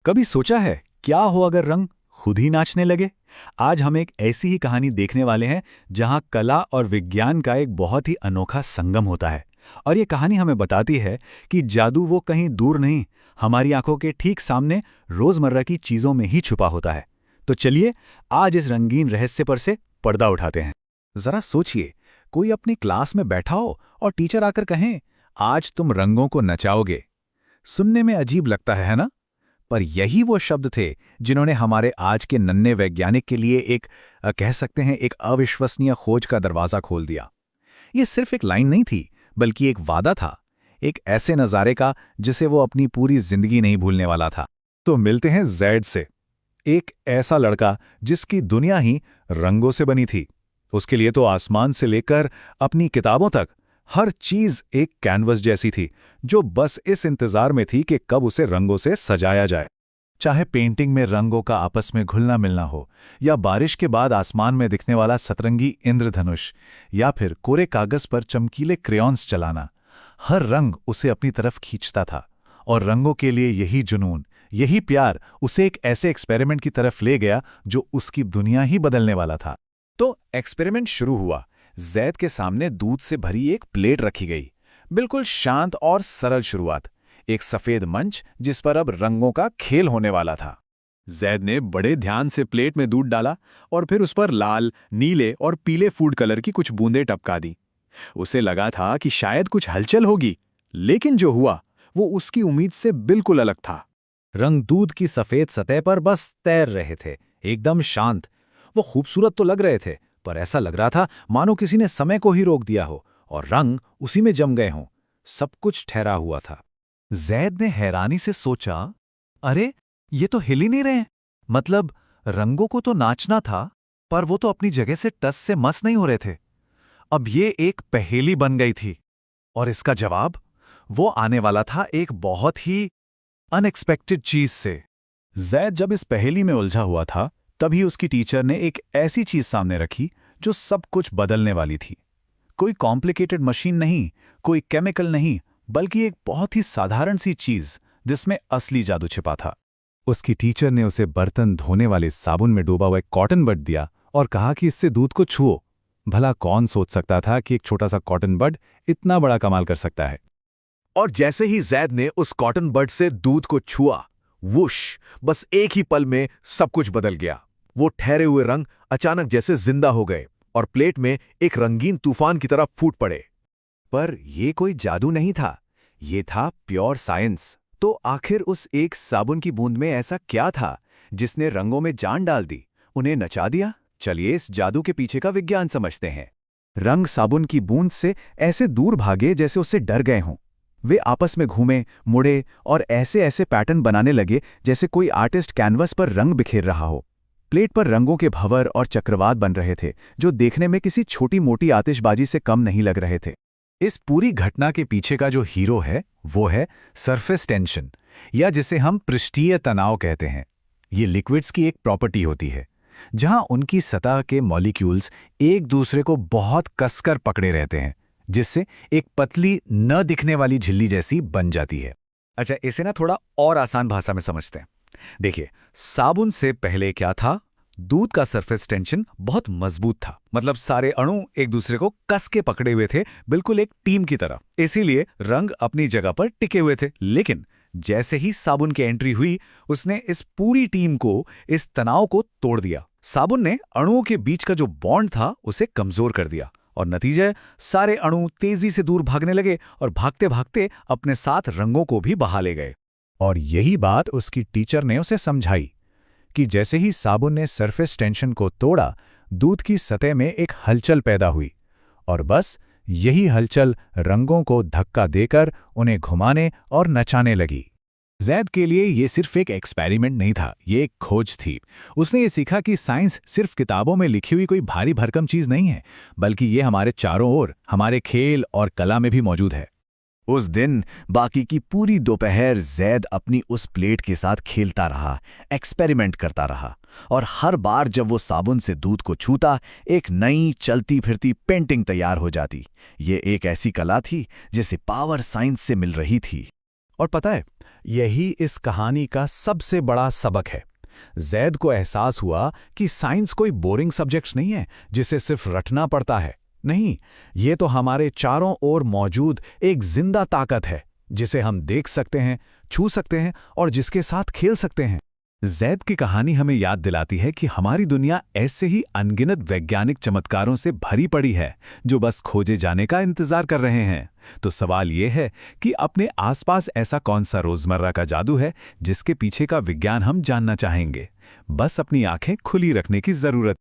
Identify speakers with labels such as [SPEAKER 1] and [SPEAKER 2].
[SPEAKER 1] कभी सोचा है क्या हो अगर रंग खुद ही नाचने लगे? आज हम एक ऐसी ही कहानी देखने वाले हैं जहां कला और विज्ञान का एक बहुत ही अनोखा संगम होता है। और ये कहानी हमें बताती है कि जादू वो कहीं दूर नहीं, हमारी आंखों के ठीक सामने रोजमर्रा की चीजों में ही छुपा होता है। तो चलिए आज इस रंगीन रहस्य पर से पर्दा उठाते हैं। जरा सोचिए, कोई अपनी क्लास में बैठा हो और टीचर आकर कहें, आज तुम रंगों को नचाओगे। सुनने में अजीब लगता है ना? पर यही वो शब्द थे जिन्होंने हमारे आज के नन्हे वैज्ञानिक के लिए एक कह सकते हैं एक अविश्वसनीय खोज का दरवाजा खोल दिया। ये सिर्फ एक लाइन नहीं थी, बल्कि एक वादा था, एक ऐसे नज़ारे का जिसे वो अपनी पूरी जिंदगी नहीं भूलने वाला था। तो मिलते हैं जैद से, एक ऐसा लड़का जिसकी दुनिया ही रंगों से बनी थी। उसके लिए तो आसमान से लेकर अपनी किताबों तक हर चीज एक कैनवस जैसी थी, जो बस इस इंतजार में थी कि कब उसे रंगों से सजाया जाए। चाहे पेंटिंग में रंगों का आपस में घुलना मिलना हो, या बारिश के बाद आसमान में दिखने वाला सतरंगी इंद्रधनुष, या फिर कोरे कागज पर चमकीले क्रेयॉन्स चलाना, हर रंग उसे अपनी तरफ खींचता था। और रंगों के लिए यही जुनून, यही प्यार उसे एक ऐसे एक्सपेरिमेंट की तरफ ले गया जो उसकी दुनिया ही बदलने वाला था। तो एक्सपेरिमेंट शुरू हुआ। जैद के सामने दूध से भरी एक प्लेट रखी गई। बिल्कुल शांत और सरल शुरुआत। एक सफेद मंच जिस पर अब रंगों का खेल होने वाला था। जैद ने बड़े ध्यान से प्लेट में दूध डाला और फिर उस पर लाल, नीले और पीले फूड कलर की कुछ बूंदें टपका दी। उसे लगा था कि शायद कुछ हलचल होगी, लेकिन जो हुआ वो उसकी उम्मीद से बिल्कुल अलग था। रंग दूध की सफेद सतह पर बस तैर रहे थे, एकदम शांत। वो खूबसूरत तो लग रहे थे, पर ऐसा लग रहा था मानो किसी ने समय को ही रोक दिया हो और रंग उसी में जम गए हों। सब कुछ ठहरा हुआ था। जैद ने हैरानी से सोचा, अरे ये तो हिल ही नहीं रहे। मतलब रंगों को तो नाचना था, पर वो तो अपनी जगह से टस से मस नहीं हो रहे थे। अब ये एक पहेली बन गई थी, और इसका जवाब वो आने वाला था एक बहुत ही अनएक्सपेक्टेड चीज से। जैद जब इस पहेली में उलझा हुआ था, तभी उसकी टीचर ने एक ऐसी चीज सामने रखी जो सब कुछ बदलने वाली थी। कोई कॉम्प्लिकेटेड मशीन नहीं, कोई केमिकल नहीं, बल्कि एक बहुत ही साधारण सी चीज जिसमें असली जादू छिपा था। उसकी टीचर ने उसे बर्तन धोने वाले साबुन में डूबा हुआ एक कॉटन बड दिया और कहा कि इससे दूध को छुओ। भला कौन सोच सकता था कि एक छोटा सा कॉटन बड इतना बड़ा कमाल कर सकता है।
[SPEAKER 2] और जैसे ही जैद ने उस कॉटन बड से दूध को छुआ, वुश, बस एक ही पल में सब कुछ बदल गया। वो ठहरे हुए रंग अचानक जैसे जिंदा हो गए और प्लेट में एक रंगीन तूफान की तरह फूट पड़े।
[SPEAKER 1] पर यह कोई जादू नहीं था, ये था प्योर साइंस। तो आखिर उस एक साबुन की बूंद में ऐसा क्या था जिसने रंगों में जान डाल दी, उन्हें नचा दिया? चलिए इस जादू के पीछे का विज्ञान समझते हैं। रंग साबुन की बूंद से ऐसे दूर भागे जैसे उससे डर गए हों। वे आपस में घूमे, मुड़े और ऐसे ऐसे पैटर्न बनाने लगे जैसे कोई आर्टिस्ट कैनवस पर रंग बिखेर रहा हो। प्लेट पर रंगों के भंवर और चक्रवात बन रहे थे, जो देखने में किसी छोटी मोटी आतिशबाजी से कम नहीं लग रहे थे। इस पूरी घटना के पीछे का जो हीरो है वो है सरफेस टेंशन, या जिसे हम पृष्ठीय तनाव कहते हैं। ये लिक्विड्स की एक प्रॉपर्टी होती है जहां उनकी सतह के मॉलिक्यूल्स एक दूसरे को बहुत कसकर पकड़े रहते हैं, जिससे एक पतली न दिखने वाली झिल्ली जैसी बन जाती है। अच्छा, इसे ना थोड़ा और आसान भाषा में समझते हैं। देखिए, साबुन से पहले क्या था? दूध का सरफेस टेंशन बहुत मजबूत था, मतलब सारे अणु एक दूसरे को कस के पकड़े हुए थे, बिल्कुल एक टीम की तरह। इसीलिए रंग अपनी जगह पर टिके हुए थे। लेकिन जैसे ही साबुन की एंट्री हुई, उसने इस पूरी टीम को, इस तनाव को तोड़ दिया। साबुन ने अणुओं के बीच का जो बॉन्ड था उसे कमजोर कर दिया, और नतीजा सारे अणु तेजी से दूर भागने लगे और भागते भागते अपने साथ रंगों को भी बहा ले गए। और यही बात उसकी टीचर ने उसे समझाई कि जैसे ही साबुन ने सरफेस टेंशन को तोड़ा, दूध की सतह में एक हलचल पैदा हुई, और बस यही हलचल रंगों को धक्का देकर उन्हें घुमाने और नचाने लगी। जैद के लिए ये सिर्फ एक एक्सपेरिमेंट नहीं था, ये एक खोज थी। उसने ये सीखा कि साइंस सिर्फ किताबों में लिखी हुई कोई भारी भरकम चीज नहीं है, बल्कि ये हमारे चारों ओर, हमारे खेल और कला में भी मौजूद है। उस दिन बाकी की पूरी दोपहर जैद अपनी उस प्लेट के साथ खेलता रहा, एक्सपेरिमेंट करता रहा, और हर बार जब वो साबुन से दूध को छूता, एक नई चलती फिरती पेंटिंग तैयार हो जाती। ये एक ऐसी कला थी जिसे पावर साइंस से मिल रही थी।
[SPEAKER 3] और पता है, यही इस कहानी का सबसे बड़ा सबक है। जैद को एहसास हुआ कि साइंस कोई बोरिंग सब्जेक्ट नहीं है जिसे सिर्फ रटना पड़ता है। नहीं, ये तो हमारे चारों ओर मौजूद एक जिंदा ताकत है जिसे हम देख सकते हैं, छू सकते हैं और जिसके साथ खेल सकते हैं।
[SPEAKER 1] जैद की कहानी हमें याद दिलाती है कि हमारी दुनिया ऐसे ही अनगिनत वैज्ञानिक चमत्कारों से भरी पड़ी है जो बस खोजे जाने का इंतजार कर रहे हैं। तो सवाल ये है कि अपने आसपास ऐसा कौन सा रोजमर्रा का जादू है जिसके पीछे का विज्ञान हम जानना चाहेंगे। बस अपनी आंखें खुली रखने की जरूरत